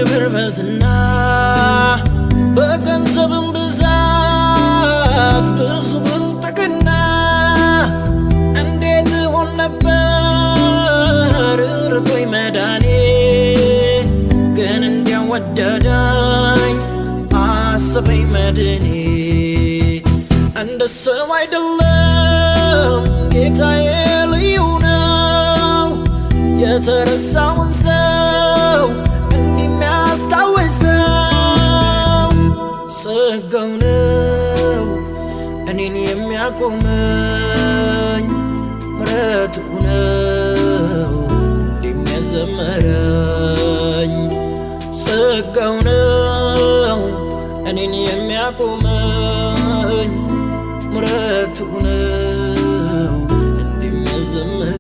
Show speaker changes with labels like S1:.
S1: በክብር በዝና በገንዘብም ብዛት ብዙ ብልጥግና እንዴት ሆን ነበር ርቆኝ መዳኔ ግን እንዲያው ወደደኝ አሰበኝ መድኔ እንደ ሰው አይደለም ጌታዬ ልዩ ነው የተረሳውን ሰው እንዲሚያስታውሰው ጸጋው ነው እኔን የሚያቆመኝ ምሕረቱ ነው እንዲሚያዘምረኝ ጸጋው ነው እኔን የሚያቆመኝ ምሕረቱ ነው እንዲሚያዘምረኝ